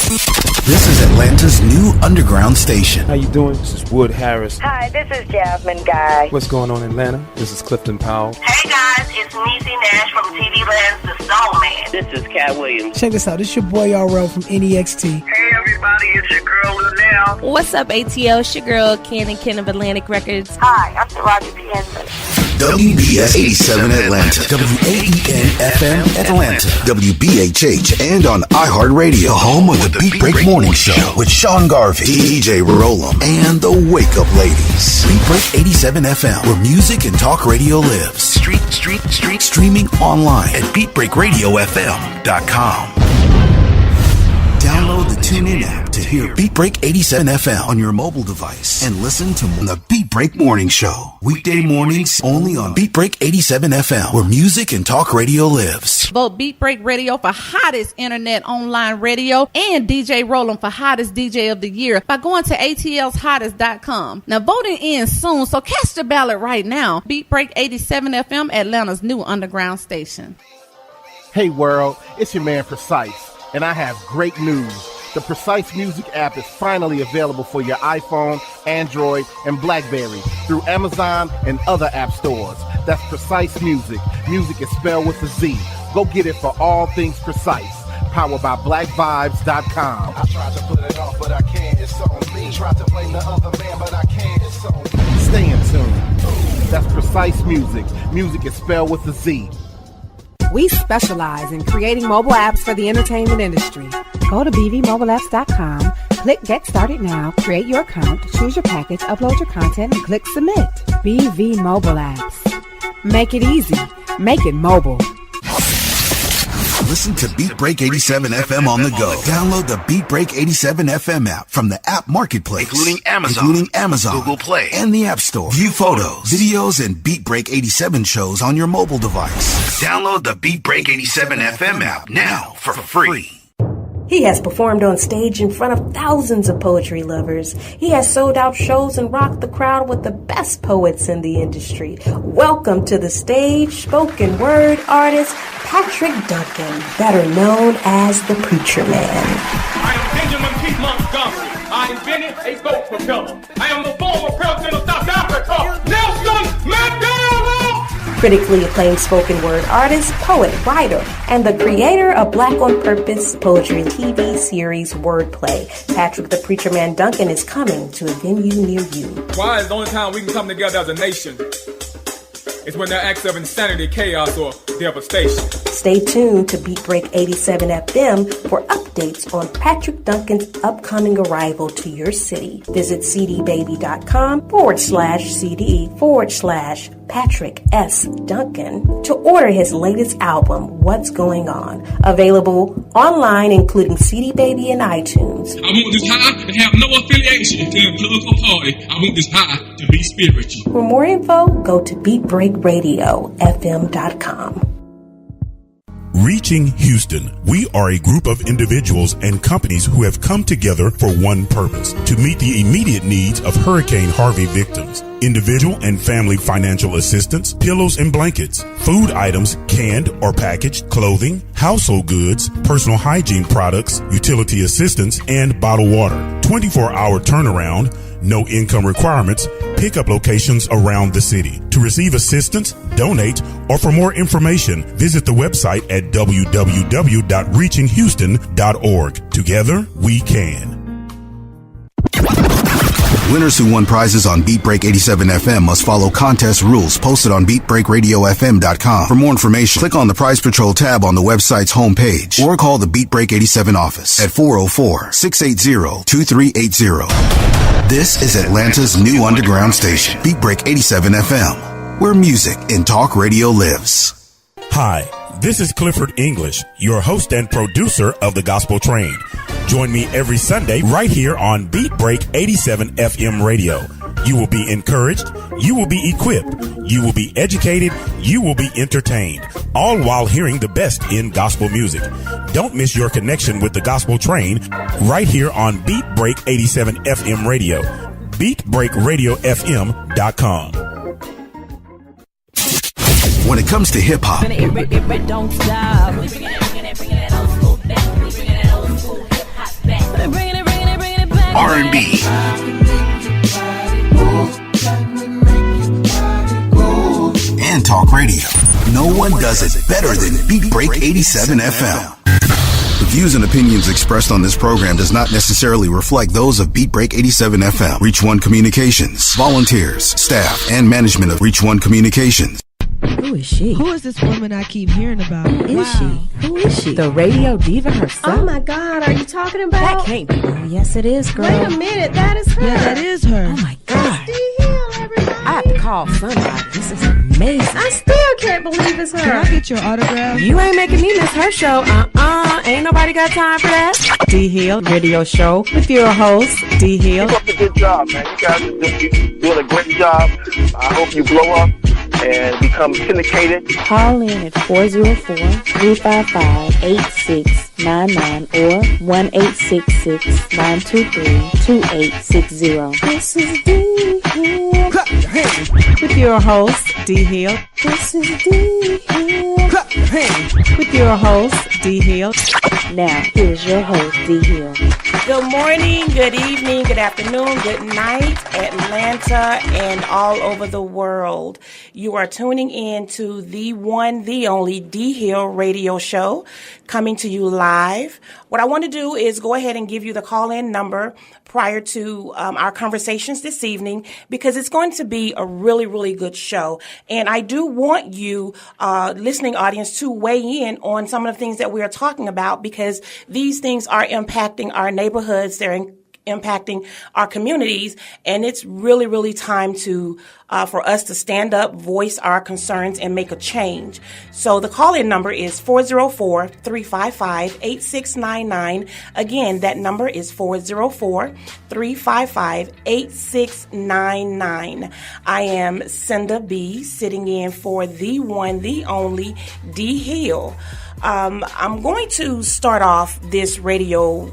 This is Atlanta's new underground station. How you doing? This is Wood Harris. Hi, this is Jasmine Guy. What's going on in Atlanta? This is Clifton Powell. Hey guys, it's Niecy Nash from TV Land's The Soul Man. This is Cat Williams. Check this out. This your boy RL from NEXT. Hey everybody, it's your girl Lunel. What's up, ATL? It's your girl Ken of Atlantic Records. Hi, I'm Taraji P. Henson. WBS 87 Atlanta, WAEN FM Atlanta, WBHH, and on iHeartRadio, home of the Beat Break Morning Show with Sean Garvey, DJ Rollum, and the Wake Up Ladies. Beat Break 87 FM, where music and talk radio lives. Streaming online at BeatBreakRadioFM.com. Download the TuneIn app to hear Beat Break 87 FM on your mobile device and listen to the Beat Break Morning Show. Weekday mornings only on Beat Break 87 FM, where music and talk radio lives. Vote Beat Break Radio for hottest internet online radio and DJ Rollum for hottest DJ of the year by going to atlshottest.com. Now voting ends soon, so cast your ballot right now. Beat Break 87 FM, Atlanta's new underground station. Hey world, it's your man Precise. And I have great news. The Precise Music app is finally available for your iPhone, Android, and BlackBerry through Amazon and other app stores. That's Precise Music. Music is spelled with a Z. Go get it for all things Precise. Powered by BlackVibes.com. I tried to put it off, but I can't. It's on me. Tried to blame the other man, but I can't. It's on me. Stay in tune. That's Precise Music. Music is spelled with a Z. We specialize in creating mobile apps for the entertainment industry. Go to bvmobileapps.com, click Get Started Now, create your account, choose your package, upload your content, and click Submit. BV Mobile Apps. Make it easy. Make it mobile. Listen to Beat Break 87 FM on the go. Download the Beat Break 87 FM app from the app marketplace, including Amazon, Google Play, and the App Store. View photos, videos, and Beat Break 87 shows on your mobile device. Download the Beat Break 87 FM app now for free. He has performed on stage in front of thousands of poetry lovers. He has sold out shows and rocked the crowd with the best poets in the industry. Welcome to the stage, spoken word artist, Patrick Duncan, better known as the Preacher Man. I am Benjamin P. Montgomery. I invented a boat propeller. I am the former president of South Africa, Nelson Mandela! Critically acclaimed spoken word artist, poet, writer, and the creator of Black on Purpose poetry TV series Wordplay. Patrick the Preacher Man Duncan is coming to a venue near you. Why is the only time we can come together as a nation is when there are acts of insanity, chaos, or devastation. Stay tuned to Beat Break 87 FM for updates on Patrick Duncan's upcoming arrival to your city. Visit cdbaby.com/CD/Patrick S. Duncan to order his latest album, What's Going On. Available online, including CD Baby and iTunes. I want this high to have no affiliation to a political party. I want this high to be spiritual. For more info, go to BeatBreakRadioFM.com. Reaching Houston, we are a group of individuals and companies who have come together for one purpose: to meet the immediate needs of Hurricane Harvey victims. Individual and family financial assistance, pillows and blankets, food items, canned or packaged, clothing, household goods, personal hygiene products, utility assistance, and bottled water. 24-hour turnaround, no income requirements, pickup locations around the city. To receive assistance, donate, or for more information, visit the website at www.reachinghouston.org. Together, we can. Winners who won prizes on Beat Break 87 FM must follow contest rules posted on BeatBreakRadioFM.com. For more information, click on the Prize Patrol tab on the website's homepage or call the Beat Break 87 office at 404-680-2380. This is Atlanta's new underground station, Beat Break 87 FM, where music and talk radio lives. Hi, this is Clifford English, your host and producer of The Gospel Train. Join me every Sunday right here on Beat Break 87 FM radio. You will be encouraged, you will be equipped, you will be educated, you will be entertained, all while hearing the best in gospel music. Don't miss your connection with The Gospel Train right here on Beat Break 87 FM radio. BeatBreakRadioFM.com. When it comes to hip-hop, Don't stop. R&B, and talk radio. No one does it better than Beat Break 87 FM. The views and opinions expressed on this program does not necessarily reflect those of Beat Break 87 FM, Reach One Communications, volunteers, staff, and management of Reach One Communications. Who is she? Who is this woman I keep hearing about? Who is she? Who is she? The radio diva herself. Oh my God, are you talking about? That can't be her. Yes, it is, girl. Wait a minute, that is her. Yeah, that is her. Oh my God. D Hill, everybody. I have to call somebody. This is amazing. I still can't believe it's her. Can I get your autograph? You ain't making me miss her show. Ain't nobody got time for that. D Hill Radio Show with your host, D Hill. Keep up the good job, man. You guys are doing a great job. I hope you blow up and become syndicated. Call in at 404-355-8699 or 1-866-923-2860. This is D Hill. Clap your hands. With your host, D Hill. This is D Hill. Clap your hands. With your host, D Hill. Now, here's your host, D Hill. Good morning, good evening, good afternoon, good night, Atlanta, and all over the world. You are tuning in to the one, the only D Hill Radio Show, coming to you live. What I want to do is go ahead and give you the call-in number prior to our conversations this evening, because it's going to be a really, really good show. And I do want you, listening audience, to weigh in on some of the things that we are talking about, because these things are impacting our neighborhoods. They're impacting our communities, and it's really, really time to for us to stand up, voice our concerns, and make a change. So the call-in number is 404-355-8699. Again, that number is 404-355-8699. I am Cinda B, sitting in for the one, the only D Hill. I'm going to start off this radio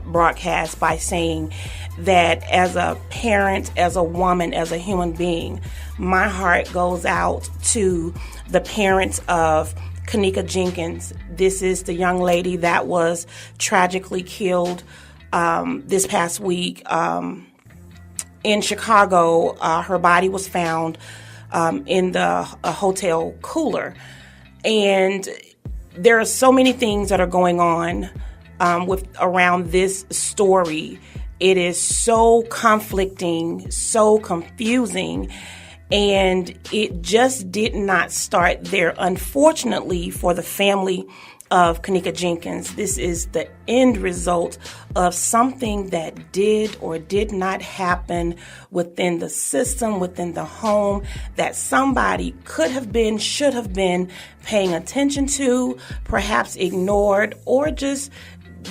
broadcast by saying that as a parent, as a woman, as a human being, my heart goes out to the parents of Kenneka Jenkins. This is the young lady that was tragically killed this past week in Chicago. Her body was found in the hotel cooler. And there are so many things that are going on around this story. It is so conflicting, so confusing, and it just did not start there. Unfortunately for the family of Kenneka Jenkins, this is the end result of something that did or did not happen within the system, within the home, that somebody could have been, should have been paying attention to, perhaps ignored, or just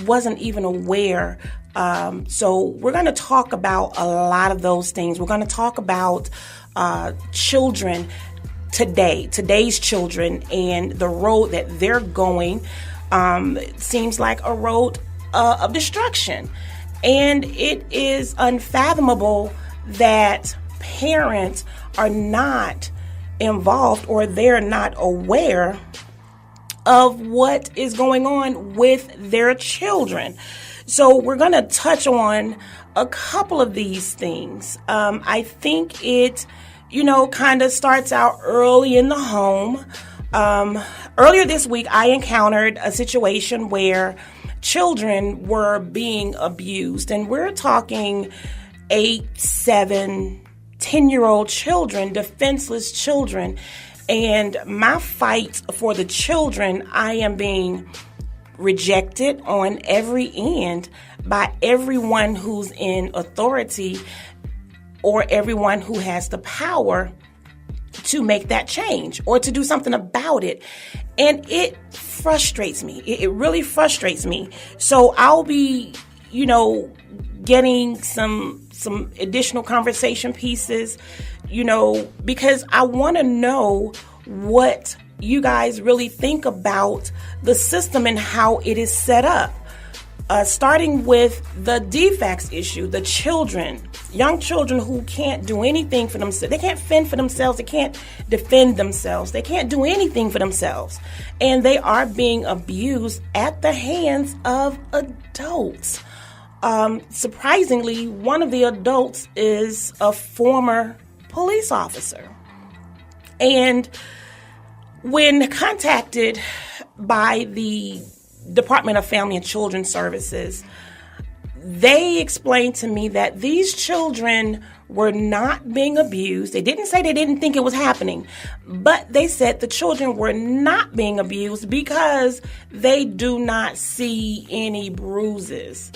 wasn't even aware. So we're going to talk about a lot of those things. We're going to talk about children today's children, and the road that they're going seems like a road of destruction. And it is unfathomable that parents are not involved, or they're not aware of what is going on with their children. So we're going to touch on a couple of these things. I think it, kind of starts out early in the home. Earlier this week, I encountered a situation where children were being abused, and we're talking 8, 7, 10-year-old children, defenseless children. And my fight for the children, I am being rejected on every end by everyone who's in authority, or everyone who has the power to make that change or to do something about it. And it frustrates me. It really frustrates me. So I'll be, getting some additional conversation pieces, because I want to know what you guys really think about the system and how it is set up. Starting with the defects issue, the children, young children who can't do anything for themselves. They can't fend for themselves. They can't defend themselves. They can't do anything for themselves. And they are being abused at the hands of adults. Surprisingly, one of the adults is a former police officer. And when contacted by the Department of Family and Children Services, they explained to me that these children were not being abused. They didn't say they didn't think it was happening, but they said the children were not being abused because they do not see any bruises.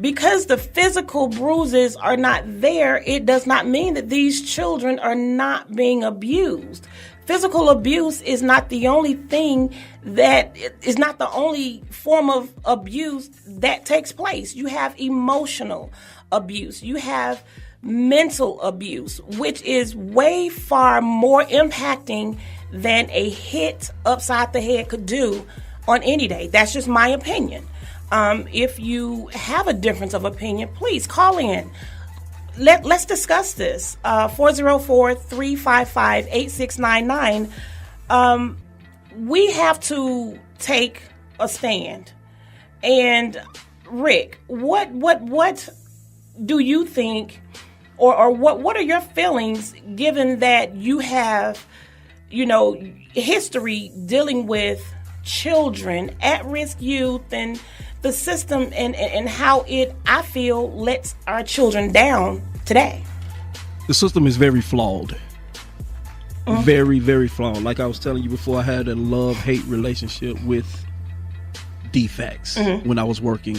Because the physical bruises are not there, it does not mean that these children are not being abused. Physical abuse is not the only thing that is not the only form of abuse that takes place. You have emotional abuse. You have mental abuse, which is way far more impacting than a hit upside the head could do on any day. That's just my opinion. If you have a difference of opinion, please call in. Let's discuss this. 404-355-8699. We have to take a stand. And Rick, what do you think, or what are your feelings, given that you have, history dealing with children, at-risk youth, and the system and how it, I feel, lets our children down today? The system is very flawed. Very, very flawed. Like I was telling you before, I had a love-hate relationship with DFACS when I was working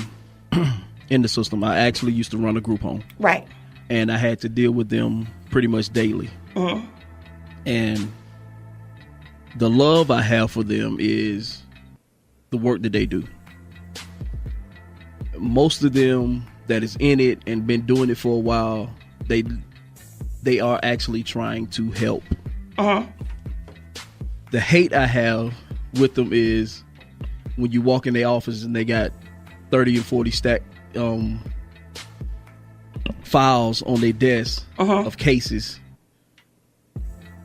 in the system. I actually used to run a group home. Right. And I had to deal with them pretty much daily. And the love I have for them is the work that they do. Most of them that is in it and been doing it for a while, they are actually trying to help. The hate I have with them is when you walk in their office and they got 30 and 40 stacked files on their desk of cases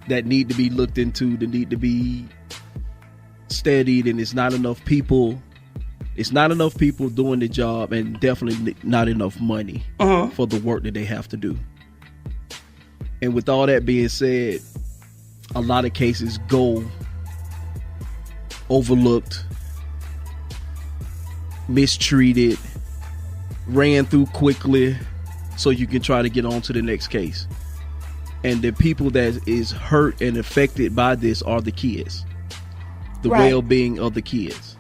that need to be looked into, that need to be studied, and it's not enough people. It's not enough people doing the job, and definitely not enough money for the work that they have to do. And with all that being said, a lot of cases go overlooked, mistreated, ran through quickly so you can try to get on to the next case. And the people that is hurt and affected by this are the kids, the well-being of the kids.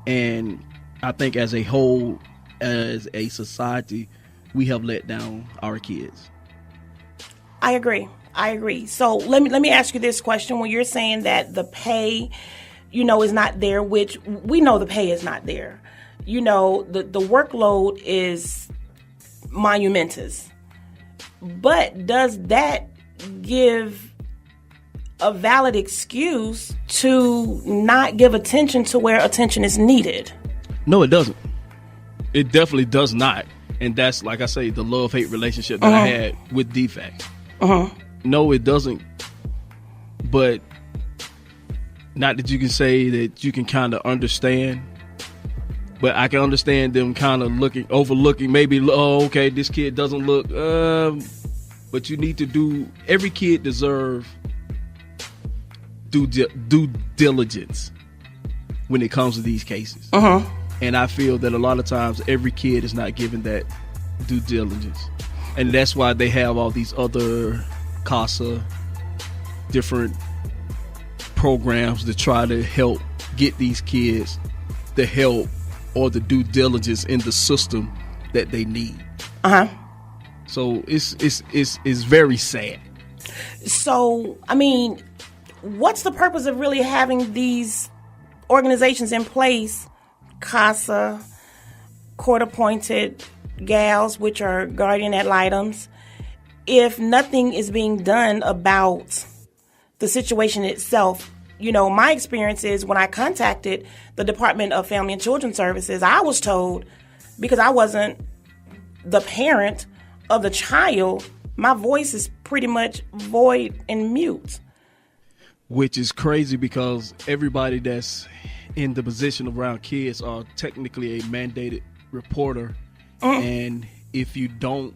And I think as a whole, as a society, we have let down our kids. I agree. So let me ask you this question. When you're saying that the pay, is not there, which we know the pay is not there. The workload is monumentous. But does that give a valid excuse to not give attention to where attention is needed? No, it doesn't. It definitely does not. And that's, like I say, the love-hate relationship that I had with DFACS. No, it doesn't. But not that you can say that you can kind of understand, but I can understand them kind of overlooking, maybe, okay, this kid doesn't look, but you need to do, every kid deserves due diligence when it comes to these cases. And I feel that a lot of times every kid is not given that due diligence. And that's why they have all these other CASA, different programs to try to help get these kids the help or the due diligence in the system that they need. So it's very sad. So, I mean, what's the purpose of really having these organizations in place? CASA, court-appointed gals, which are guardian ad litems, if nothing is being done about the situation itself. My experience is when I contacted the Department of Family and Children Services, I was told, because I wasn't the parent of the child, my voice is pretty much void and mute. Which is crazy because everybody that's in the position around kids are technically a mandated reporter And if you don't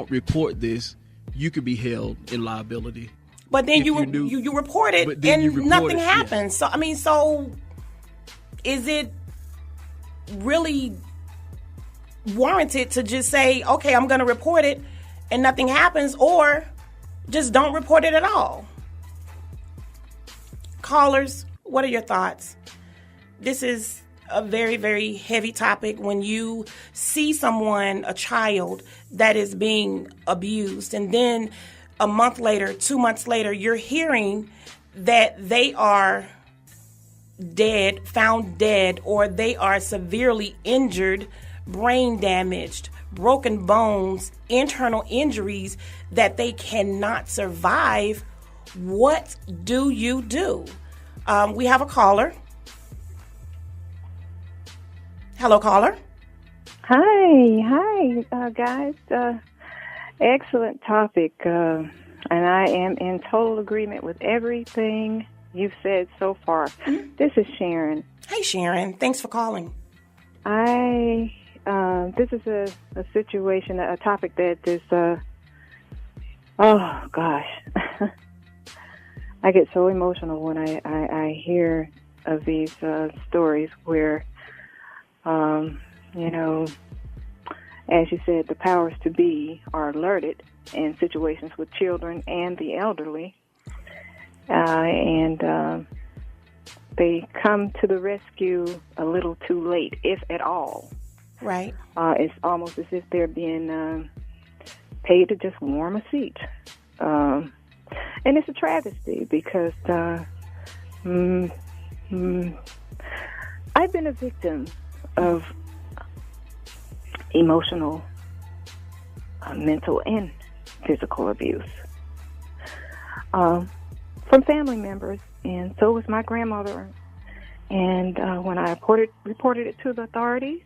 report this, you could be held in liability. But then you report it and nothing happens. Yeah. So is it really warranted to just say, okay, I'm going to report it and nothing happens, or just don't report it at all? Callers, what are your thoughts? This is a very, very heavy topic when you see someone, a child, that is being abused, and then a month later, 2 months later, you're hearing that they are dead, found dead, or they are severely injured, brain damaged, broken bones, internal injuries that they cannot survive. What do you do? We have a caller. Hello, caller. Hi, guys. Excellent topic, and I am in total agreement with everything you've said so far. This is Sharon. Hey, Sharon. Thanks for calling. This is a situation, a topic that is, oh gosh, I get so emotional when I hear of these stories where, as you said, the powers to be are alerted in situations with children and the elderly, and they come to the rescue a little too late, if at all. Right. It's almost as if they're being paid to just warm a seat. And it's a travesty because I've been a victim of emotional, mental, and physical abuse from family members, and so was my grandmother. And when I reported it to the authorities,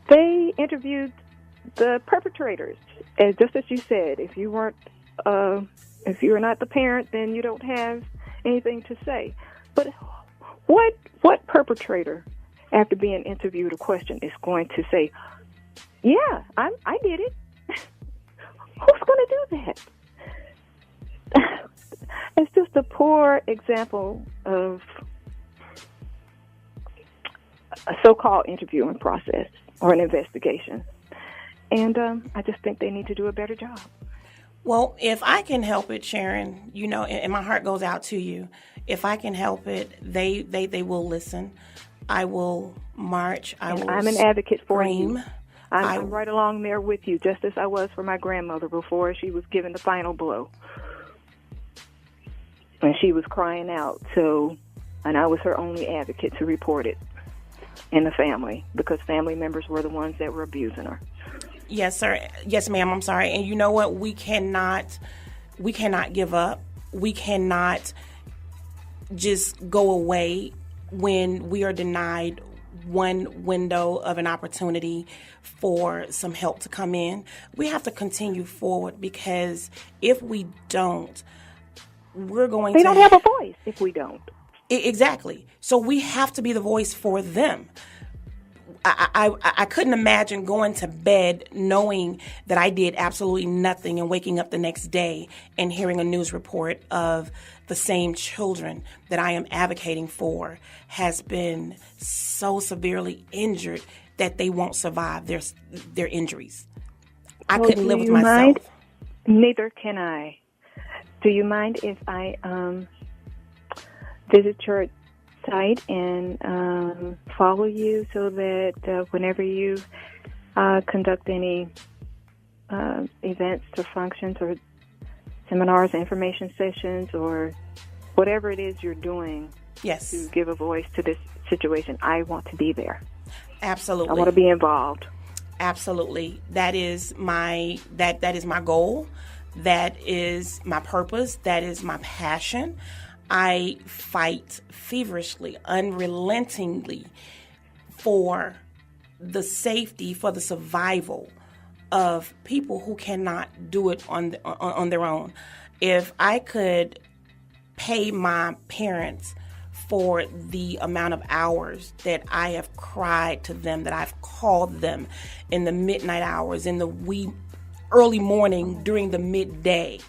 they interviewed the perpetrators. And just as you said, if you were not the parent, then you don't have anything to say. But what perpetrator, after being interviewed or questioned, is going to say, "Yeah, I did it"? Who's going to do that? It's just a poor example of a so-called interviewing process or an investigation. And I just think they need to do a better job. Well, if I can help it, Sharon, and my heart goes out to you. If I can help it, they will listen. I will march. I'm an advocate for you. I'm right along there with you, just as I was for my grandmother before she was given the final blow. And she was crying out, and I was her only advocate to report it in the family because family members were the ones that were abusing her. Yes, sir. Yes, ma'am. I'm sorry. And you know what? We cannot give up. We cannot just go away when we are denied one window of an opportunity for some help to come in. We have to continue forward because if we don't, we're going to... They don't have a voice if we don't. Exactly. So we have to be the voice for them. I couldn't imagine going to bed knowing that I did absolutely nothing and waking up the next day and hearing a news report of the same children that I am advocating for has been so severely injured that they won't survive their injuries. I couldn't live with myself. Mind? Neither can I. Do you mind if I visit your site and follow you so that whenever you conduct any events or functions or seminars, information sessions, or whatever it is you're doing to give a voice to this situation, I want to be there. Absolutely. I want to be involved. Absolutely. That is my goal. That is my purpose. That is my passion. I fight feverishly, unrelentingly for the safety, for the survival of people who cannot do it on their own. If I could pay my parents for the amount of hours that I have cried to them, that I've called them in the midnight hours, in the wee early morning, during the midday,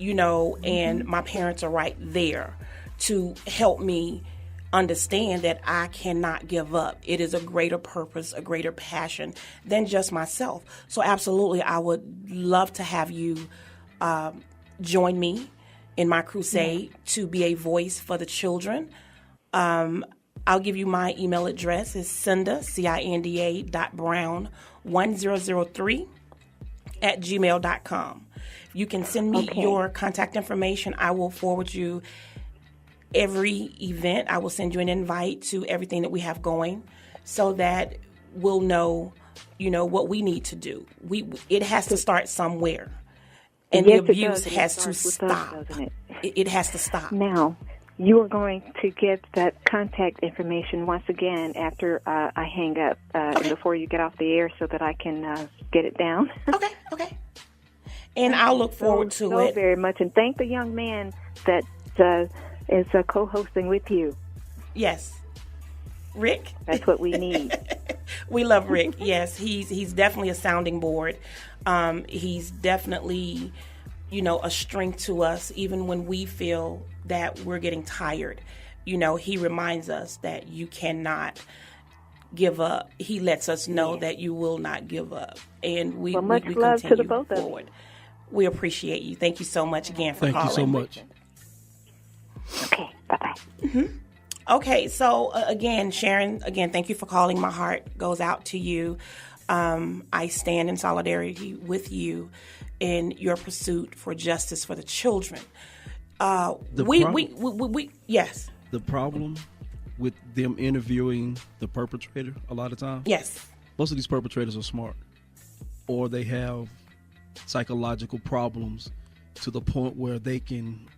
and my parents are right there to help me understand that I cannot give up. It is a greater purpose, a greater passion than just myself. So absolutely, I would love to have you join me in my crusade to be a voice for the children. I'll give you my email address. It's Cinda, cinda.brown1003@gmail.com. You can send me your contact information. I will forward you every event. I will send you an invite to everything that we have going so that we'll know, what we need to do. It has to start somewhere. And the abuse has to stop. It has to stop. Now, you are going to get that contact information once again after I hang up and before you get off the air so that I can get it down. Okay. And I'll look forward to it. Very much. And thank the young man that is co-hosting with you. Yes. Rick? That's what we need. We love Rick. Yes, he's definitely a sounding board. He's definitely, a strength to us, even when we feel that we're getting tired. He reminds us that you cannot give up. He lets us know that you will not give up. And we much we love continue to the both forward. We appreciate you. Thank you so much again for calling. Thank you so much. Okay, bye-bye. Mm-hmm. Okay, so again, Sharon, thank you for calling. My heart goes out to you. I stand in solidarity with you in your pursuit for justice for the children. Yes. The problem with them interviewing the perpetrator a lot of times. Yes. Most of these perpetrators are smart, or they have psychological problems to the point where they can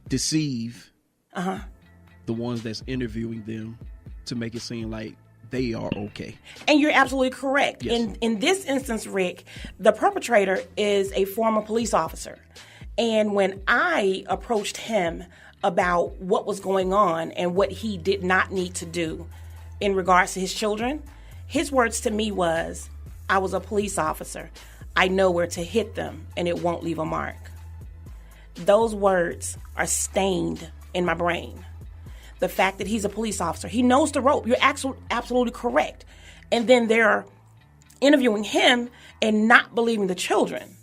deceive the ones that's interviewing them to make it seem like they are okay. And you're absolutely correct. Yes. In this instance, Rick, the perpetrator is a former police officer. And when I approached him about what was going on and what he did not need to do in regards to his children, his words to me was, I was a police officer. I know where to hit them and it won't leave a mark. Those words are stained in my brain. The fact that he's a police officer, he knows the rope. You're absolutely correct. And then they're interviewing him and not believing the children.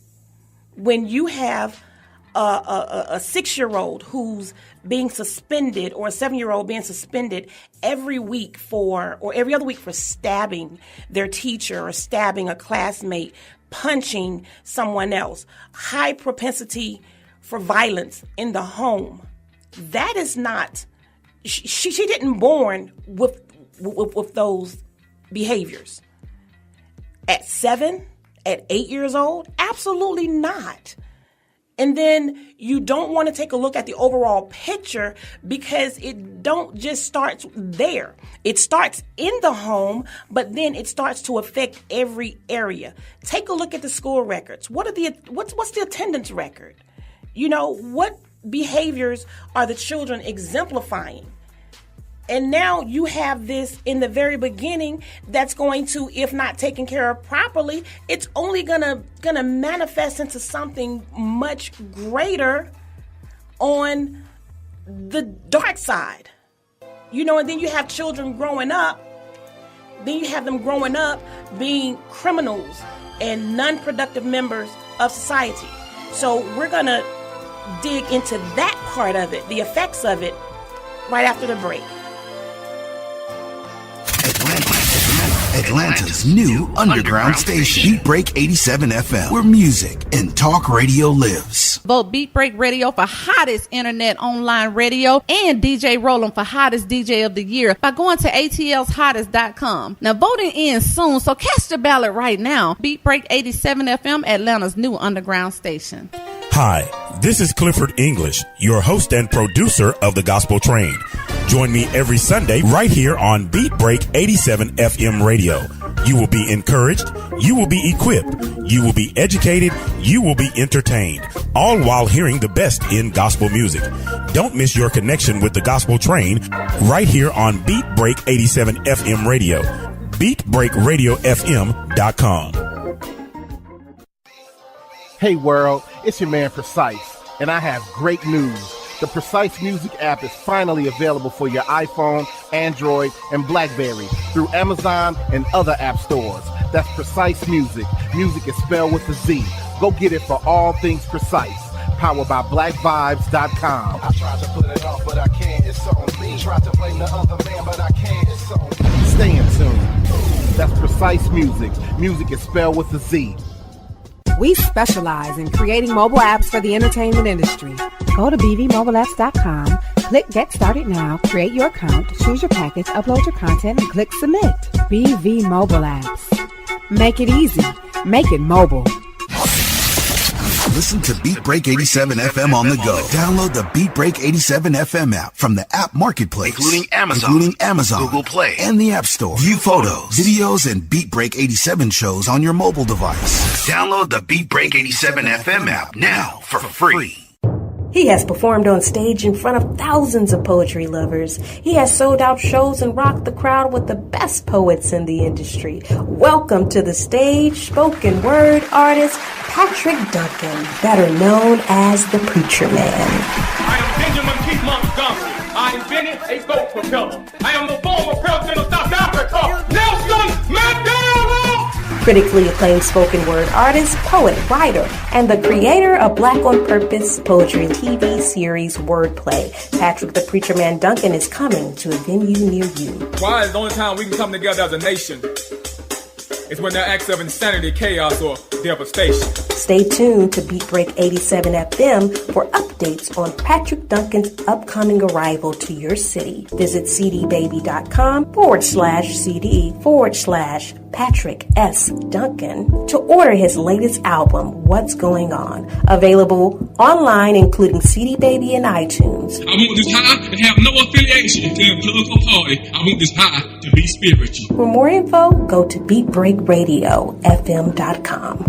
When you have a 6-year-old who's being suspended, or a 7-year-old being suspended every week or every other week for stabbing their teacher or stabbing a classmate, punching someone else, high propensity for violence in the home. That is not, she didn't born with those behaviors. At 7, at 8 years old, absolutely not. And then you don't want to take a look at the overall picture, because it don't just start there. It starts in the home, but then it starts to affect every area. Take a look at the school records. What's the attendance record? What behaviors are the children exemplifying? And now you have this in the very beginning that's going to, if not taken care of properly, it's only gonna manifest into something much greater on the dark side. And then you have children growing up. Then you have them growing up being criminals and non-productive members of society. So we're gonna dig into that part of it, the effects of it, right after the break. Atlanta's new underground station, Beat Break 87 FM, where music and talk radio lives. Vote Beat Break Radio for hottest internet online radio, and DJ Roland for hottest DJ of the year by going to atlshottest.com. Now voting ends soon, so cast your ballot right now. Beat Break 87 FM, Atlanta's new underground station. Hi, this is Clifford English, your host and producer of The Gospel Train. Join me every Sunday right here on Beat Break 87 FM radio. You will be encouraged, you will be equipped, You will be educated, you will be entertained, all while hearing the best in gospel music. Don't miss your connection with the gospel train right here on Beat Break 87 FM Radio. BeatBreakRadioFM.com. Hey world, it's your man Precise, and I have great news. The Precise Music app is finally available for your iPhone, Android, and BlackBerry through Amazon and other app stores. That's Precise Music. Music is spelled with a Z. Go get it for all things Precise. Powered by BlackVibes.com. I tried to put it off, but I can't. It's on me. Tried to blame the other man, but I can't. It's on me. Stay in tune. That's Precise Music. Music is spelled with a Z. We specialize in creating mobile apps for the entertainment industry. Go to bvmobileapps.com, click Get Started Now, create your account, choose your package, upload your content, and click Submit. BV Mobile Apps. Make it easy. Make it mobile. Listen to Beat Break 87 FM on the go. Download the Beat Break 87 FM app from the app marketplace, including Amazon, Google Play, and the App Store. View photos, videos, and Beat Break 87 shows on your mobile device. Download the Beat Break 87 FM app now for free. He has performed on stage in front of thousands of poetry lovers. He has sold out shows and rocked the crowd with the best poets in the industry. Welcome to the stage, spoken word artist, Patrick Duncan, better known as the Preacher Man. I am Benjamin Keith Montgomery. I invented a boat propeller. I am the former president of South Africa, Nelson Mandela. Critically acclaimed spoken word artist, poet, writer, and the creator of Black on Purpose poetry TV series Wordplay. Patrick the Preacher Man Duncan is coming to a venue near you. Why is the only time we can come together as a nation is when there are acts of insanity, chaos, or devastation. Stay tuned to Beat Break 87 FM for updates on Patrick Duncan's upcoming arrival to your city. Visit cdbaby.com/CD/Patrick S. Duncan to order his latest album, What's Going On. Available online, including CD Baby and iTunes. I want this high to have no affiliation to a political party. I want this high to be spiritual. For more info, go to BeatBreakRadioFM.com.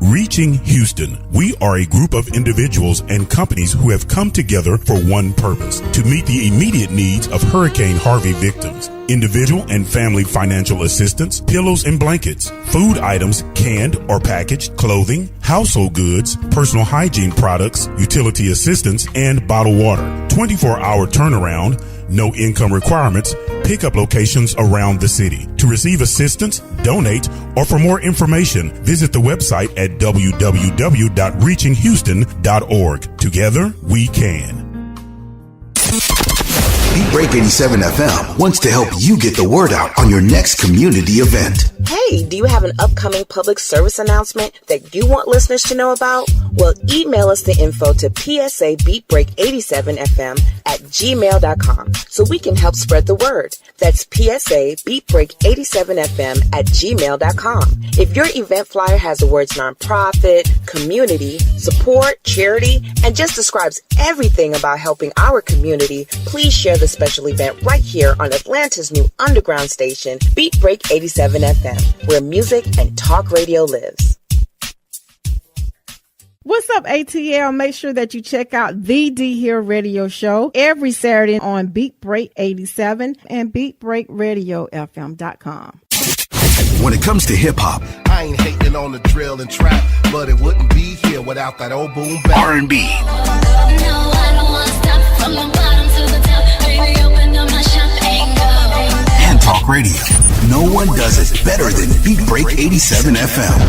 Reaching Houston, we are a group of individuals and companies who have come together for one purpose: to meet the immediate needs of Hurricane Harvey victims. Individual and family financial assistance, pillows and blankets, food items, canned or packaged, clothing, household goods, personal hygiene products, utility assistance, and bottled water. 24-hour turnaround, no income requirements, pickup locations around the city. To receive assistance, donate, or for more information, visit the website at www.reachinghouston.org. Together, we can. Beat Break 87 FM wants to help you get the word out on your next community event. Hey, do you have an upcoming public service announcement that you want listeners to know about? Well, email us the info to psabeatbreak87fm@gmail.com so we can help spread the word. That's psabeatbreak87fm@gmail.com. If your event flyer has the words nonprofit, community, support, charity, and just describes everything about helping our community, please share the special event right here on Atlanta's new underground station, Beat Break 87 FM, where music and talk radio lives. What's up, ATL? Make sure that you check out the D Hill Radio Show every Saturday on Beat Break 87 and BeatBreakRadioFM.com. When it comes to hip-hop, I ain't hating on the drill and trap, but it wouldn't be here without that old boom bap. R&B, No, I don't want to stop from the bottom to the top. Baby, open up my champagne door. and talk radio. No one does it better than Beat Break 87 FM.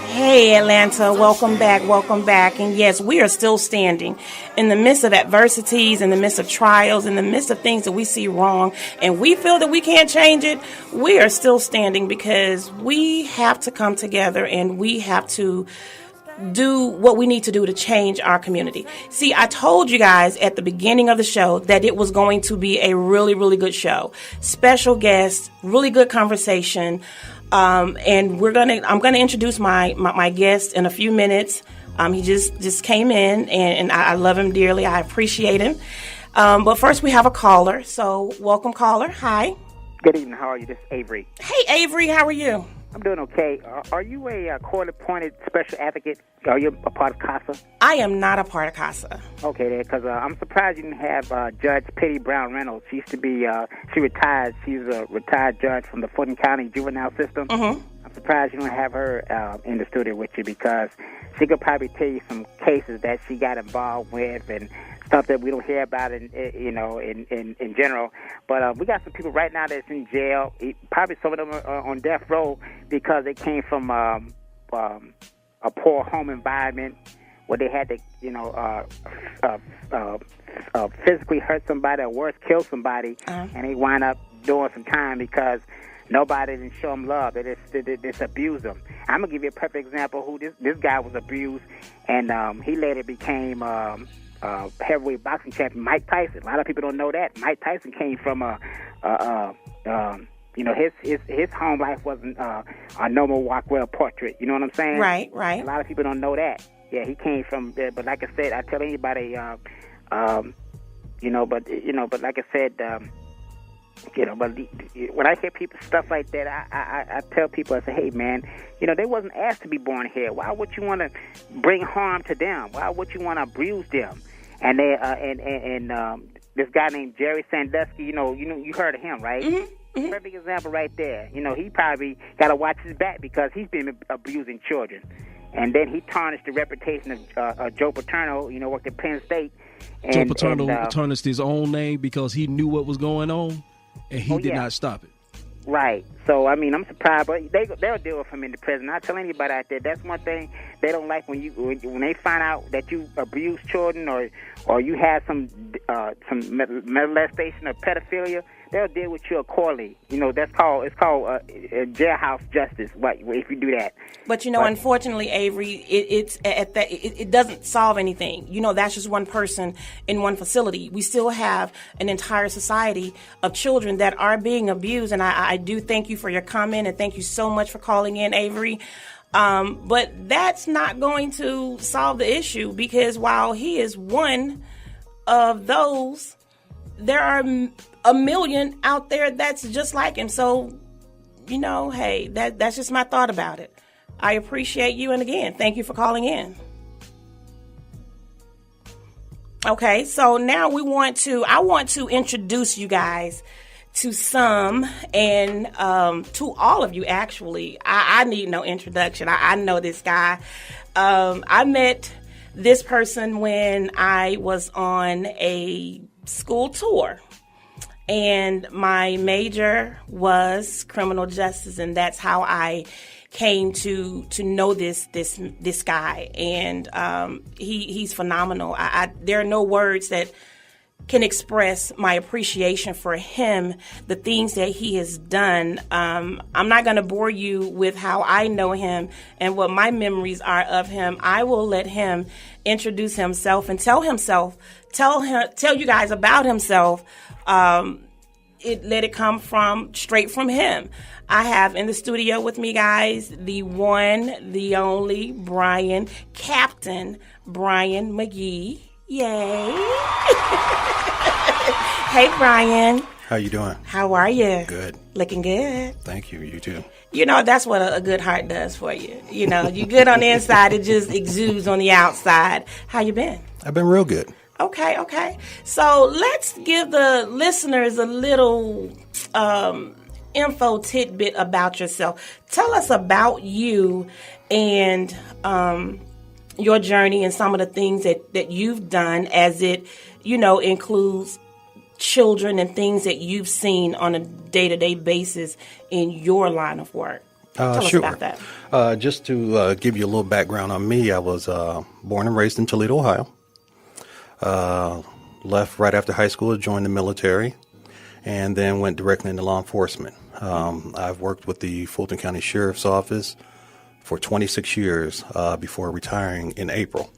Hey Atlanta, welcome back. And yes, we are still standing in the midst of adversities, in the midst of trials, in the midst of things that we see wrong, and we feel that we can't change it. We are still standing because we have to come together and we have to do what we need to do to change our community. See, I told you guys at the beginning of the show that it was going to be a really, really good show. Special guests, really good conversation. And I'm gonna introduce my guest in a few minutes. He just came in, and I love him dearly. I appreciate him. But first we have a caller. So welcome, caller. Hi. Good evening. How are you? This is Avery. Hey, Avery. How are you? I'm doing okay. Are you a court-appointed special advocate? Are you a part of CASA? I am not a part of CASA. Okay, then, because I'm surprised you didn't have Judge Petty Brown Reynolds. She used to be, she retired. She's a retired judge from the Fulton County juvenile system. Mm-hmm. I'm surprised you don't have her in the studio with you, because she could probably tell you some cases that she got involved with and stuff that we don't hear about in general. But we got some people right now that's in jail. Probably some of them are on death row because they came from a poor home environment where they had to, physically hurt somebody or worse, kill somebody, and they wind up doing some time because nobody didn't show them love. They just abused them. I'm gonna give you a perfect example who this guy was abused, and he later became heavyweight boxing champion Mike Tyson. A lot of people don't know that. Mike Tyson came from his home life wasn't a Norman Rockwell portrait. You know what I'm saying? Right. A lot of people don't know that. Yeah, he came from there. But like I said, I tell anybody, but like I said, but when I hear people stuff like that, I tell people, I say, hey man, they wasn't asked to be born here. Why would you want to bring harm to them? Why would you want to abuse them? And they this guy named Jerry Sandusky, you heard of him, right? Mm-hmm. Perfect example right there. He probably got to watch his back because he's been abusing children. And then he tarnished the reputation of Joe Paterno, worked at Penn State. Joe Paterno tarnished his own name because he knew what was going on, and he did not stop it. Right. So, I'm surprised, but they'll deal with him in the prison. I tell anybody out there, that's one thing they don't like when they find out that you abuse children or you have some molestation or pedophilia. They'll deal with you accordingly. It's called jailhouse justice. If you do that. But unfortunately, Avery, it doesn't solve anything. That's just one person in one facility. We still have an entire society of children that are being abused, and I do thank you for your comment, and thank you so much for calling in, Avery. But that's not going to solve the issue, because while he is one of those, there are a million out there that's just like him. So, hey, that's just my thought about it. I appreciate you, and again, thank you for calling in. Okay, so now I want to introduce you guys to some, and to all of you, actually. I need no introduction. I know this guy. I met this person when I was on a school tour, and my major was criminal justice, and that's how I came to know this guy, and he's phenomenal. There are no words that can express my appreciation for him, the things that he has done. I'm not going to bore you with how I know him and what my memories are of him. I will let him introduce himself and tell you guys about himself. Let it come straight from him. I have in the studio with me, guys, the one, the only Captain Brian McGee. Yay. Hey, Brian. How you doing? How are you? Good. Looking good. Thank you. You too. That's what a good heart does for you. You're good on the inside. It just exudes on the outside. How you been? I've been real good. Okay. So let's give the listeners a little info tidbit about yourself. Tell us about you and your journey and some of the things that you've done, as it, includes children and things that you've seen on a day-to-day basis in your line of work. Tell us about that. Just to give you a little background on me, I was born and raised in Toledo, Ohio. Left right after high school, joined the military, and then went directly into law enforcement. I've worked with the Fulton County Sheriff's Office for 26 years before retiring in April.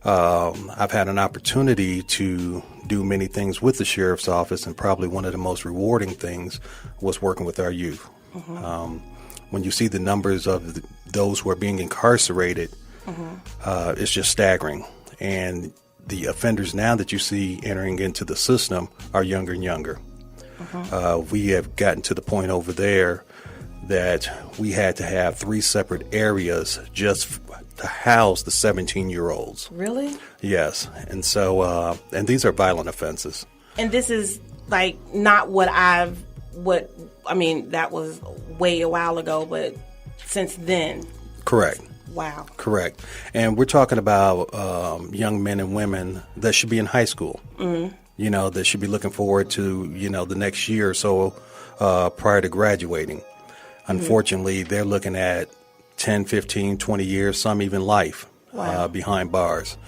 I've had an opportunity to do many things with the sheriff's office, and probably one of the most rewarding things was working with our youth. When you see the numbers of those who are being incarcerated, it's just staggering. And the offenders now that you see entering into the system are younger and younger. We have gotten to the point over there that we had to have 3 separate areas just to house the 17-year-olds. Really? Yes. And so, and these are violent offenses. And this is like not that was way a while ago, but since then. Correct. Wow. Correct. And we're talking about young men and women that should be in high school. You know, that should be looking forward to, the next year or so prior to graduating. Unfortunately, they're looking at 10, 15, 20 years, some even life behind bars.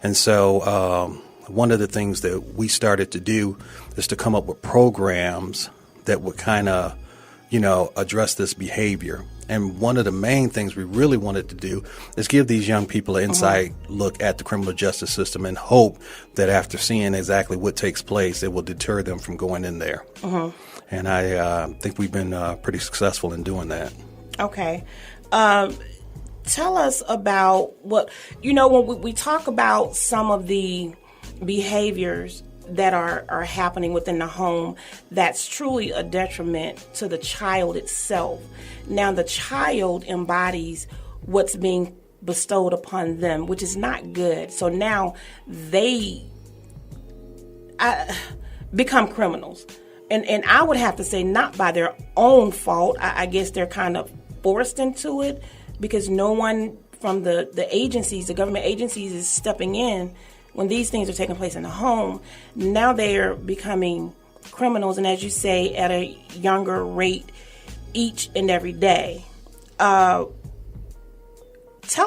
And so one of the things that we started to do is to come up with programs that would kind of, address this behavior. And one of the main things we really wanted to do is give these young people an inside look at the criminal justice system, and hope that after seeing exactly what takes place, it will deter them from going in there. And I think we've been pretty successful in doing that. Okay. Tell us about when we talk about some of the behaviors that are happening within the home, that's truly a detriment to the child itself. Now, the child embodies what's being bestowed upon them, which is not good. So now they become criminals. And I would have to say not by their own fault. I guess they're kind of forced into it because no one from the agencies, the government agencies, is stepping in when these things are taking place in the home. Now they are becoming criminals, and as you say, at a younger rate each and every day. Tell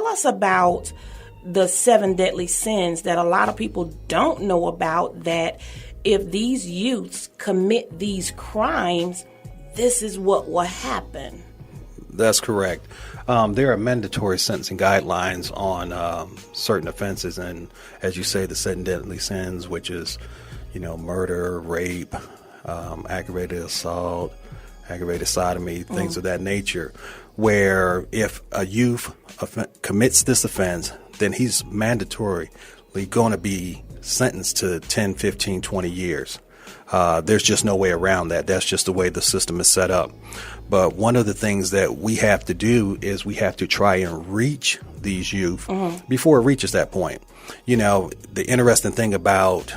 us about the 7 deadly sins that a lot of people don't know about, that if these youths commit these crimes, this is what will happen. That's correct. There are mandatory sentencing guidelines on certain offenses, and as you say, the 7 deadly sins, which is, murder, rape, aggravated assault, aggravated sodomy, things of that nature, where if a youth commits this offense, then he's mandatorily going to be sentenced to 10, 15, 20 years. There's just no way around that. That's just the way the system is set up. But one of the things that we have to do is we have to try and reach these youth before it reaches that point. The interesting thing about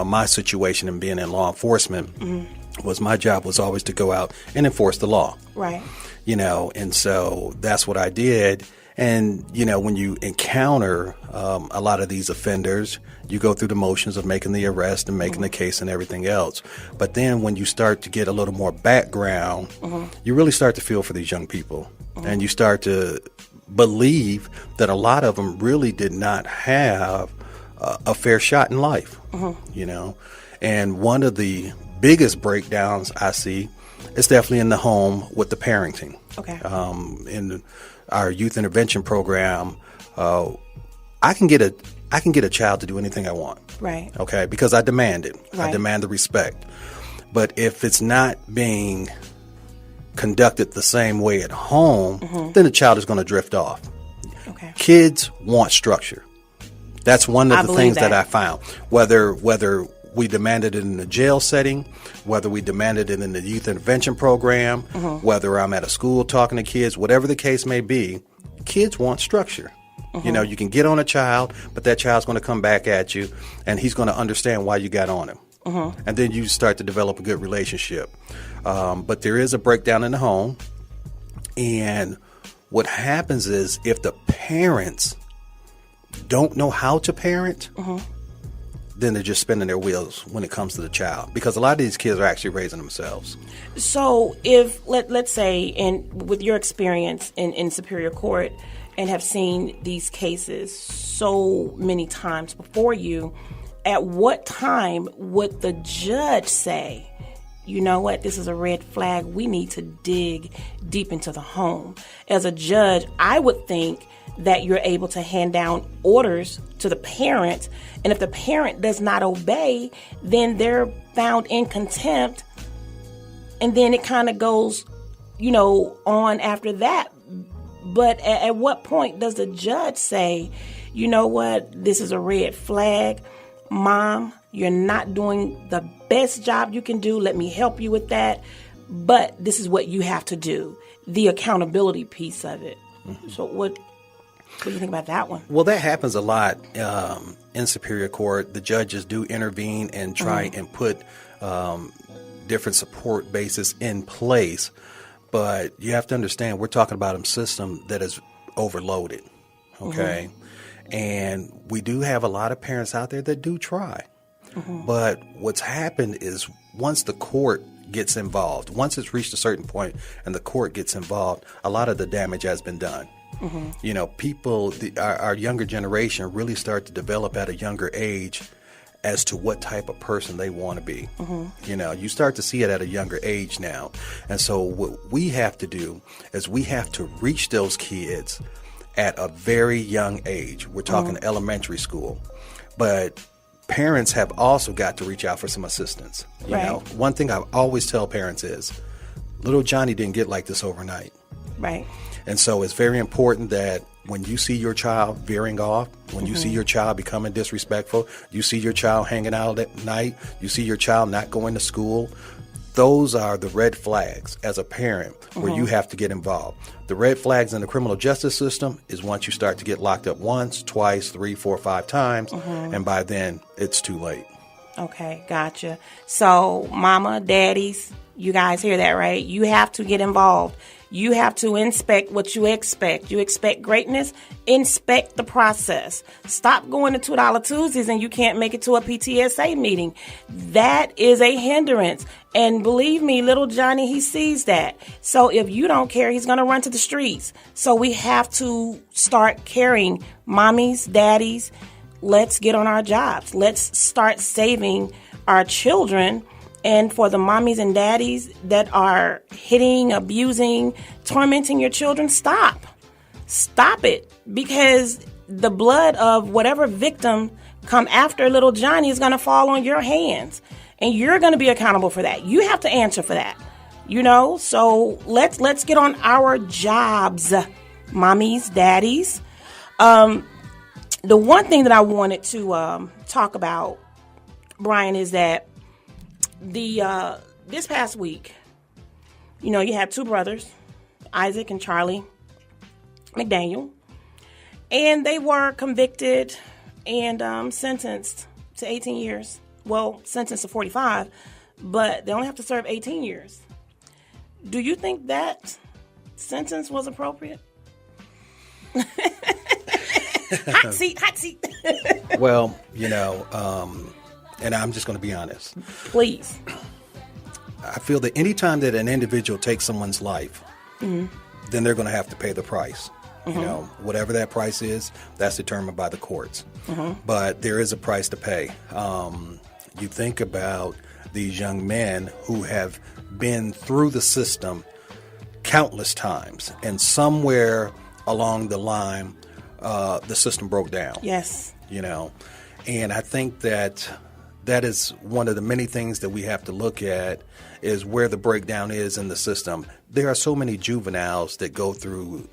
my situation and being in law enforcement was my job was always to go out and enforce the law. Right. And so that's what I did. And, when you encounter a lot of these offenders, you go through the motions of making the arrest and making the case and everything else. But then when you start to get a little more background, you really start to feel for these young people. And you start to believe that a lot of them really did not have a fair shot in life, And one of the biggest breakdowns I see is definitely in the home with the parenting. Okay. In our youth intervention program, I can get a child to do anything I want. Right. Okay, because I demand it. Right. I demand the respect. But if it's not being conducted the same way at home, then the child is going to drift off. Okay. Kids want structure. That's one of the things that I found. Whether we demanded it in the jail setting, whether we demanded it in the youth intervention program, whether I'm at a school talking to kids, whatever the case may be, kids want structure. You can get on a child, but that child's going to come back at you, and he's going to understand why you got on him. And then you start to develop a good relationship. But there is a breakdown in the home. And what happens is if the parents don't know how to parent, then they're just spinning their wheels when it comes to the child, because a lot of these kids are actually raising themselves. So if, let's say, and with your experience in Superior Court and have seen these cases so many times before you, at what time would the judge say, you know what, this is a red flag. We need to dig deep into the home. As a judge, I would think that you're able to hand down orders to the parent, and if the parent does not obey, then they're found in contempt, and then it kind of goes, on after that. But at what point does the judge say, you know what, this is a red flag, Mom, you're not doing the best job you can do, let me help you with that, but this is what you have to do, the accountability piece of it. So what do you think about that one? Well, that happens a lot in Superior Court. The judges do intervene and try and put different support bases in place. But you have to understand, we're talking about a system that is overloaded, okay? And we do have a lot of parents out there that do try. But what's happened is once the court gets involved, once it's reached a certain point and the court gets involved, a lot of the damage has been done. People, our younger generation really start to develop at a younger age as to what type of person they want to be. You start to see it at a younger age now. And so what we have to do is we have to reach those kids at a very young age. We're talking elementary school. But parents have also got to reach out for some assistance. You know, one thing I always tell parents is, little Johnny didn't get like this overnight. Right. And so it's very important that when you see your child veering off, when you see your child becoming disrespectful, you see your child hanging out at night, you see your child not going to school, those are the red flags as a parent where you have to get involved. The red flags in the criminal justice system is once you start to get locked up once, twice, 3, 4, 5 times, and by then it's too late. Okay, gotcha. So, mama, daddies, you guys hear that, right? You have to get involved. You have to inspect what you expect. You expect greatness, inspect the process. Stop going to $2 Tuesdays and you can't make it to a PTSA meeting. That is a hindrance. And believe me, little Johnny, he sees that. So if you don't care, he's going to run to the streets. So we have to start caring. Mommies, daddies, let's get on our jobs. Let's start saving our children. And for the mommies and daddies that are hitting, abusing, tormenting your children, stop. Stop it. Because the blood of whatever victim come after little Johnny is going to fall on your hands. And you're going to be accountable for that. You have to answer for that. So let's get on our jobs, mommies, daddies. The one thing that I wanted to talk about, Brian, is that this past week, you had 2 brothers, Isaac and Charlie McDaniel, and they were convicted and sentenced to 18 years. Well, sentenced to 45, but they only have to serve 18 years. Do you think that sentence was appropriate? Hot seat. Well, and I'm just going to be honest. Please. I feel that anytime that an individual takes someone's life, then they're going to have to pay the price. Whatever that price is, that's determined by the courts. But there is a price to pay. You think about these young men who have been through the system countless times, and somewhere along the line, the system broke down. Yes. And I think that is one of the many things that we have to look at is where the breakdown is in the system. There are so many juveniles that go through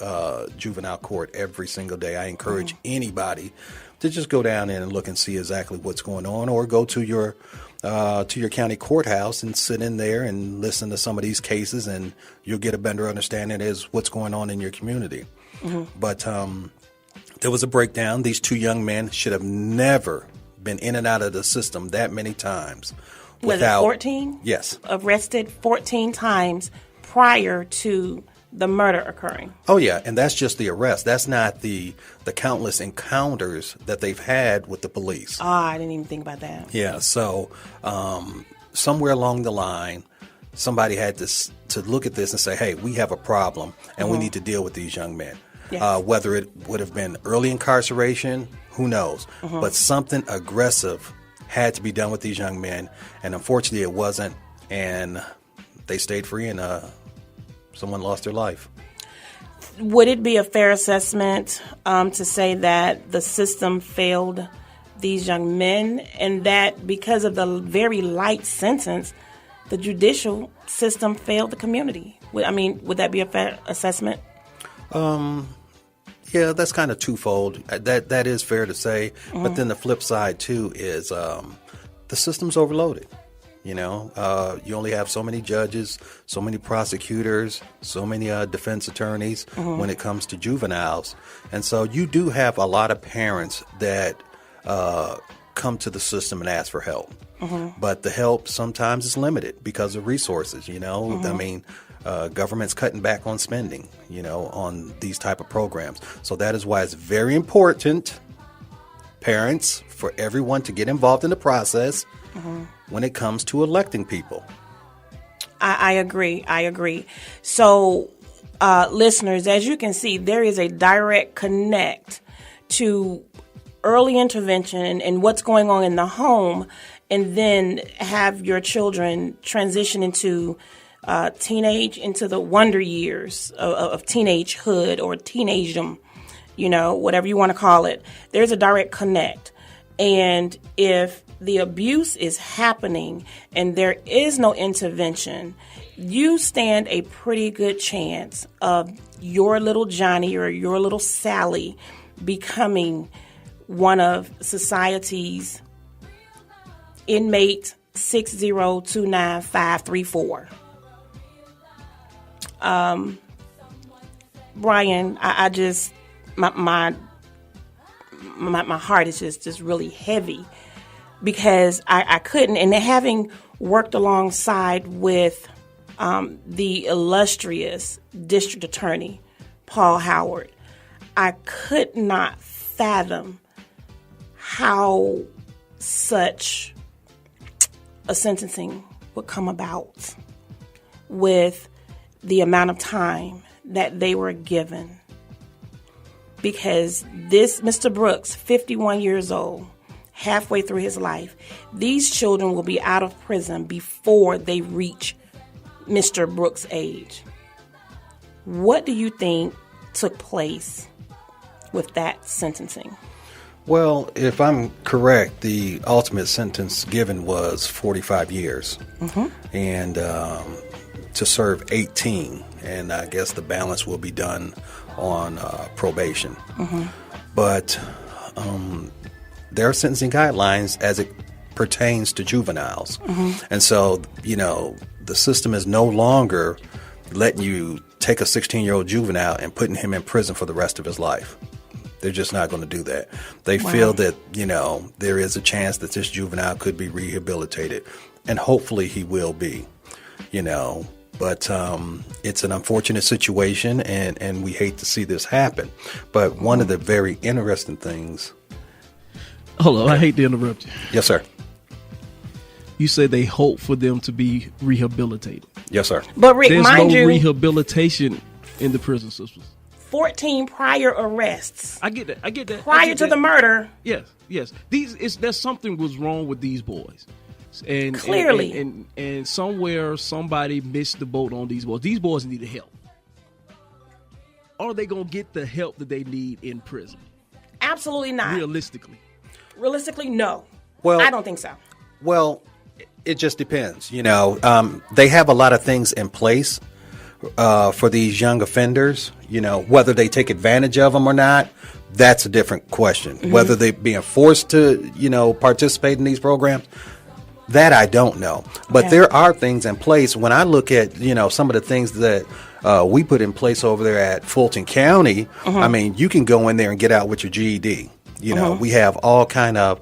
juvenile court every single day. I encourage anybody to just go down in and look and see exactly what's going on, or go to your county courthouse and sit in there and listen to some of these cases, and you'll get a better understanding as what's going on in your community. But there was a breakdown. These 2 young men should have never been in and out of the system that many times. Was it 14? Yes. Arrested 14 times prior to the murder occurring. Oh, yeah. And that's just the arrest. That's not the countless encounters that they've had with the police. I didn't even think about that. Yeah. So somewhere along the line, somebody had to look at this and say, hey, we have a problem and we need to deal with these young men. Yes. Whether it would have been early incarceration, who knows? But something aggressive had to be done with these young men. And unfortunately, it wasn't. and they stayed free, and someone lost their life. Would it be a fair assessment to say that the system failed these young men, and that because of the very light sentence, the judicial system failed the community? Would that be a fair assessment? Yeah, that's kind of twofold. That is fair to say. Mm-hmm. But then the flip side, too, is the system's overloaded. You only have so many judges, so many prosecutors, so many defense attorneys when it comes to juveniles. And so you do have a lot of parents that come to the system and ask for help. But the help sometimes is limited because of resources, government's cutting back on spending, on these type of programs. So that is why it's very important, parents, for everyone to get involved in the process when it comes to electing people. I agree. So, listeners, as you can see, there is a direct connect to early intervention and what's going on in the home, and then have your children transition into teenage, into the wonder years of teenagehood or teenagedom, whatever you want to call it. There's a direct connect. And if the abuse is happening and there is no intervention, you stand a pretty good chance of your little Johnny or your little Sally becoming one of society's inmate 6029534. Brian, I just my heart is just really heavy because I couldn't, and having worked alongside with the illustrious district attorney Paul Howard, I could not fathom how such a sentencing would come about with the amount of time that they were given. Because this Mr. Brooks, 51 years old, halfway through his life, these children will be out of prison before they reach Mr. Brooks' age. What do you think took place with that sentencing? Well, if I'm correct, the ultimate sentence given was 45 years and to serve 18. And I guess the balance will be done on probation. But there are sentencing guidelines as it pertains to juveniles. And so, the system is no longer letting you take a 16-year-old juvenile and putting him in prison for the rest of his life. They're just not going to do that. They feel that, there is a chance that this juvenile could be rehabilitated, and hopefully he will be, But it's an unfortunate situation, and we hate to see this happen. But one of the very interesting things... Hold on, I hate to interrupt you. Yes, sir. You said they hope for them to be rehabilitated. Yes, sir. But Rick, there's mind no you, rehabilitation in the prison system. 14 prior arrests. I get that. Prior to the murder. Yes. There's something was wrong with these boys. And clearly. And somewhere somebody missed the boat on these boys. These boys need help. Are they going to get the help that they need in prison? Absolutely not. Realistically, no. Well, I don't think so. Well, it just depends. They have a lot of things in place for these young offenders. Whether they take advantage of them or not, that's a different question. Whether they're being forced to, participate in these programs, that I don't know. But there are things in place. When I look at, some of the things that we put in place over there at Fulton County, I mean, you can go in there and get out with your GED. We have all kind of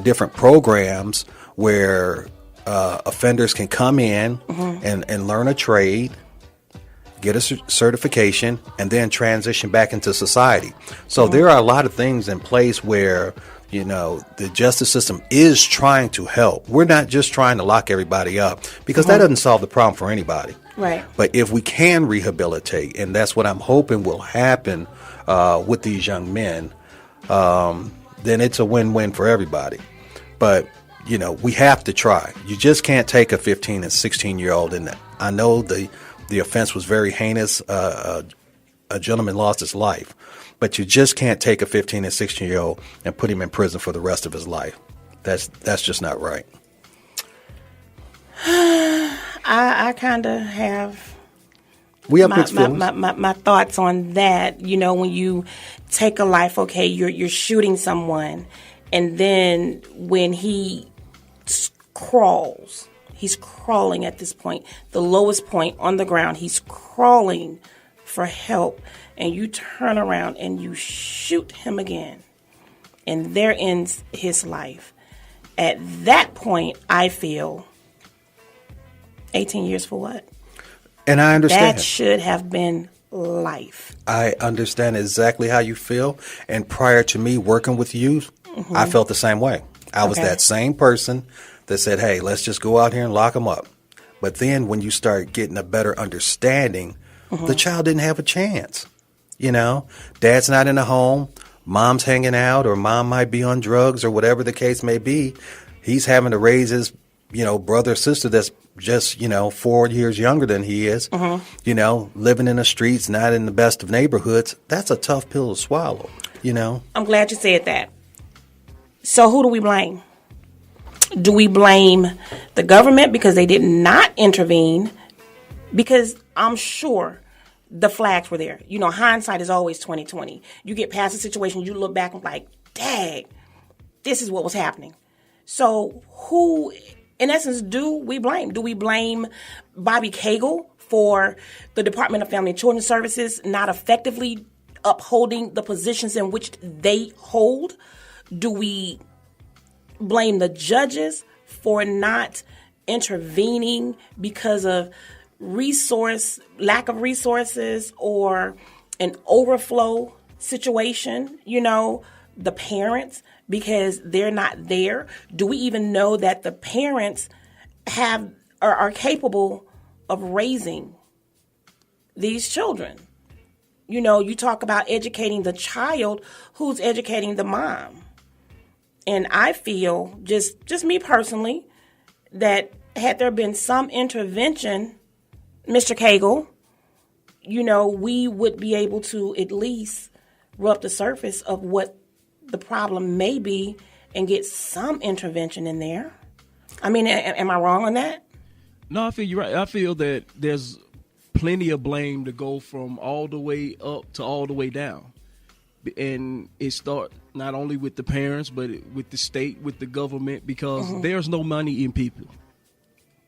different programs where offenders can come in and learn a trade, get a certification, and then transition back into society. So there are a lot of things in place where, the justice system is trying to help. We're not just trying to lock everybody up, because that doesn't solve the problem for anybody. Right. But if we can rehabilitate, and that's what I'm hoping will happen with these young men, then it's a win-win for everybody. But we have to try. You just can't take a 15 and 16-year-old, and I know the offense was very heinous. A gentleman lost his life, but you just can't take a 15 and 16-year-old and put him in prison for the rest of his life. That's just not right. I kind of have. We have mixed feelings. My thoughts on that. When you take a life, okay, you're shooting someone, and then when he crawls, he's crawling at this point, the lowest point on the ground, he's crawling for help, and you turn around and you shoot him again, and there ends his life. At that point, I feel 18 years for what? And I understand. That should have been life. I understand exactly how you feel. And prior to me working with you, I felt the same way. I was that same person that said, hey, let's just go out here and lock them up. But then when you start getting a better understanding, the child didn't have a chance. Dad's not in the home. Mom's hanging out, or mom might be on drugs, or whatever the case may be. He's having to raise his, brother or sister that's just, 4 years younger than he is, living in the streets, not in the best of neighborhoods. That's a tough pill to swallow, I'm glad you said that. So who do we blame? Do we blame the government because they did not intervene? Because I'm sure the flags were there. Hindsight is always 20/20. You get past the situation, you look back and like, dang, this is what was happening. So who, in essence, do we blame? Do we blame Bobby Cagle for the Department of Family and Children Services not effectively upholding the positions in which they hold? Do we blame the judges for not intervening because of lack of resources or an overflow situation? The parents, because they're not there. Do we even know that the parents are capable of raising these children? You talk about educating the child, who's educating the mom? And I feel, just me personally, that had there been some intervention, Mr. Cagle, we would be able to at least rub the surface of what the problem may be and get some intervention in there. I mean, am I wrong on that? No, I feel you're right. I feel that there's plenty of blame to go from all the way up to all the way down. And it starts not only with the parents, but with the state, with the government, because there's no money in people.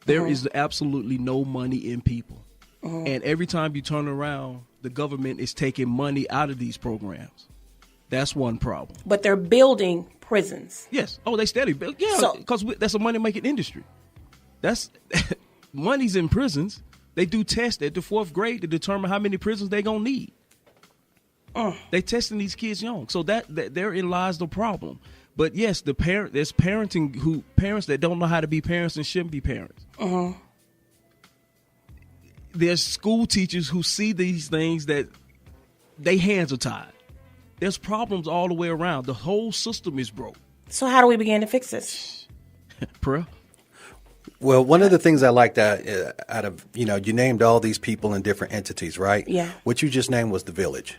There is absolutely no money in people. And every time you turn around, the government is taking money out of these programs. That's one problem. But they're building prisons. Yes. Oh, they steady build. Yeah, because that's a money-making industry. That's money's in prisons. They do tests at the 4th grade to determine how many prisons they're going to need. They testing these kids young. So that therein lies the problem. But yes, there's parents that don't know how to be parents and shouldn't be parents. There's school teachers who see these things that their hands are tied. There's problems all the way around. The whole system is broke. So how do we begin to fix this? Prayer? Well, one of the things I liked out of, you named all these people in different entities, right? Yeah. What you just named was the village.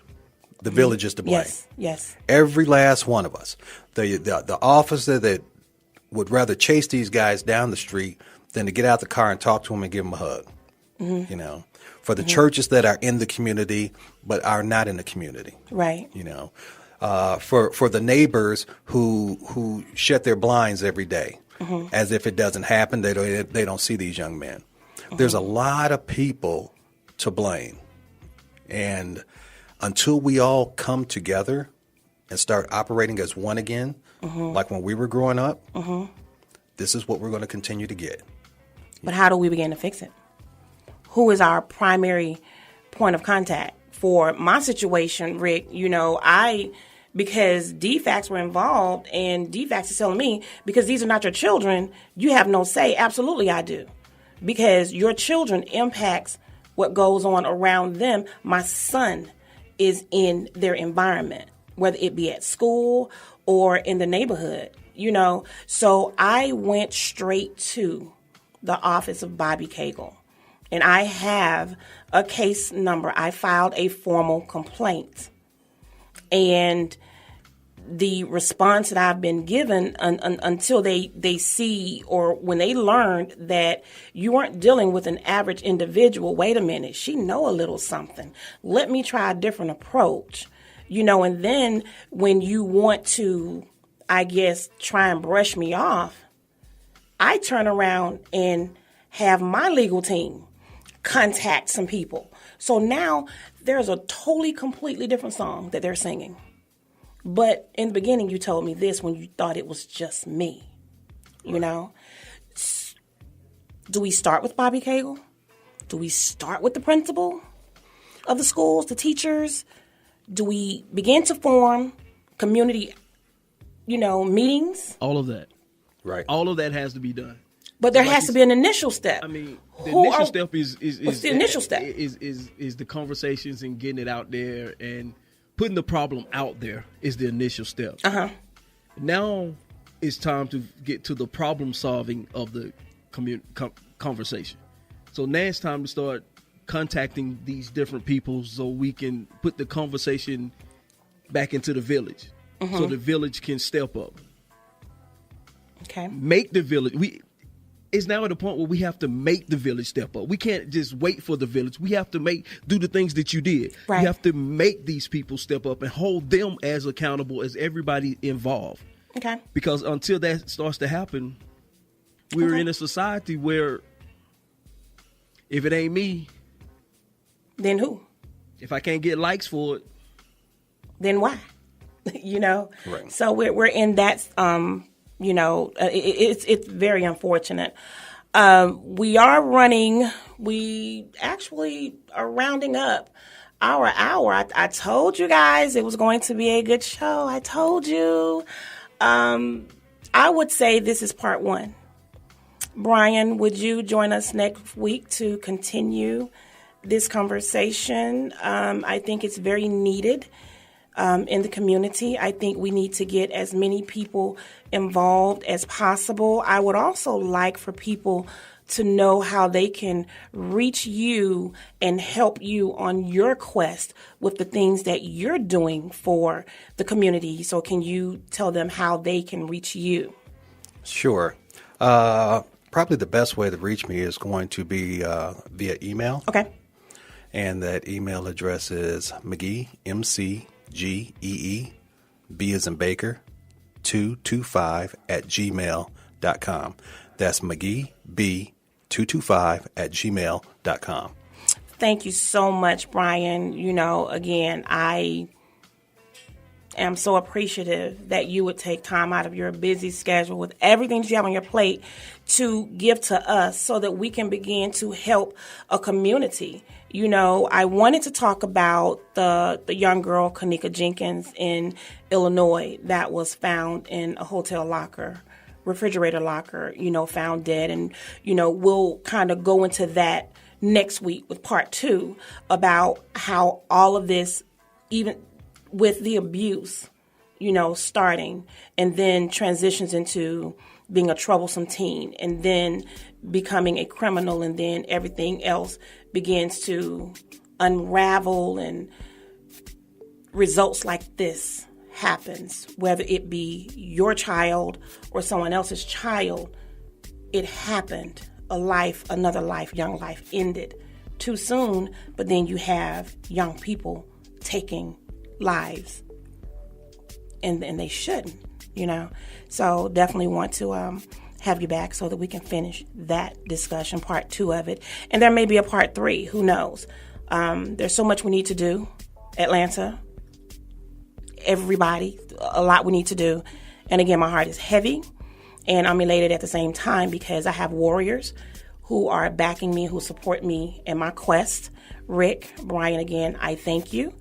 The village is to blame. Yes. Every last one of us. The officer that would rather chase these guys down the street than to get out the car and talk to them and give them a hug. For the churches that are in the community but are not in the community. Right. For the neighbors who shut their blinds every day. As if it doesn't happen, they don't see these young men. There's a lot of people to blame. And until we all come together and start operating as one again, like when we were growing up, this is what we're going to continue to get. But how do we begin to fix it? Who is our primary point of contact? For my situation, Rick, because DFACS were involved, and DFACS is telling me, because these are not your children, you have no say. Absolutely, I do. Because your children impacts what goes on around them. My son is in their environment, whether it be at school or in the neighborhood. So I went straight to the office of Bobby Cagle, and I have a case number. I filed a formal complaint, and the response that I've been given until they see, or when they learned that you aren't dealing with an average individual, wait a minute, she know a little something. Let me try a different approach, and then when you want to, I guess, try and brush me off, I turn around and have my legal team contact some people. So now there's a totally, completely different song that they're singing. But in the beginning, you told me this when you thought it was just me, Do we start with Bobby Cagle? Do we start with the principal of the schools, the teachers? Do we begin to form community, meetings? All of that. Right. All of that has to be done. But there has to be an initial step. I mean, the initial step is what's the initial step? Is the conversations and getting it out there, and putting the problem out there is the initial step. Now it's time to get to the problem solving of the conversation. So now it's time to start contacting these different people so we can put the conversation back into the village, so the village can step up. Okay. Make the village. It's now at a point where we have to make the village step up. We can't just wait for the village. We have to do the things that you did. Right. You have to make these people step up and hold them as accountable as everybody involved. Okay. Because until that starts to happen, we're in a society where if it ain't me, then who? If I can't get likes for it, then why? Right. So we're in that. It's very unfortunate. We actually are rounding up our hour. I told you guys it was going to be a good show. I told you. I would say this is part one. Brian, would you join us next week to continue this conversation? I think it's very needed. In the community. I think we need to get as many people involved as possible. I would also like for people to know how they can reach you and help you on your quest with the things that you're doing for the community. So can you tell them how they can reach you? Sure. Probably the best way to reach me is going to be via email. Okay. And that email address is McGee, MCGEE, B as in Baker, 225@gmail.com. That's McGee, B, 225@gmail.com. Thank you so much, Brian. Again, I am so appreciative that you would take time out of your busy schedule with everything that you have on your plate to give to us so that we can begin to help a community. I wanted to talk about the young girl, Kanika Jenkins, in Illinois that was found in a hotel locker, refrigerator locker, found dead. And, we'll kind of go into that next week with part two about how all of this, even with the abuse, starting and then transitions into being a troublesome teen and then becoming a criminal, and then everything else begins to unravel and results like this happens, whether it be your child or someone else's child. It happened. Another life, young life ended too soon, but then you have young people taking lives and they shouldn't, So definitely want to have you back so that we can finish that discussion, part two of it. And there may be a part three, who knows? There's so much we need to do. Atlanta, everybody, a lot we need to do. And again, my heart is heavy and I'm elated at the same time because I have warriors who are backing me, who support me in my quest. Rick, Brian, again, I thank you.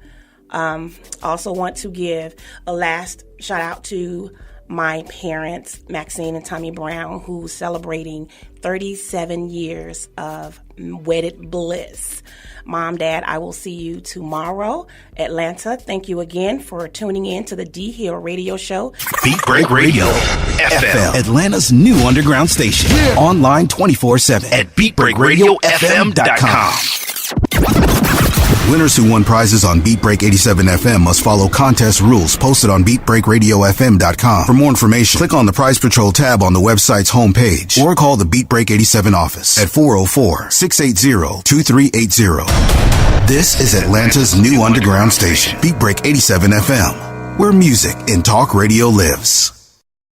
Also want to give a last shout out to my parents, Maxine and Tommy Brown, who's celebrating 37 years of wedded bliss. Mom, Dad, I will see you tomorrow. Atlanta, thank you again for tuning in to the D Hill Radio Show. Beat Break Radio FM, Atlanta's new underground station. Online 24/7 at BeatBreakRadioFM.com. Winners who won prizes on Beat Break 87 FM must follow contest rules posted on BeatBreakRadioFM.com. For more information, click on the Prize Patrol tab on the website's homepage or call the Beat Break 87 office at 404-680-2380. This is Atlanta's new underground station, Beat Break 87 FM, where music and talk radio lives.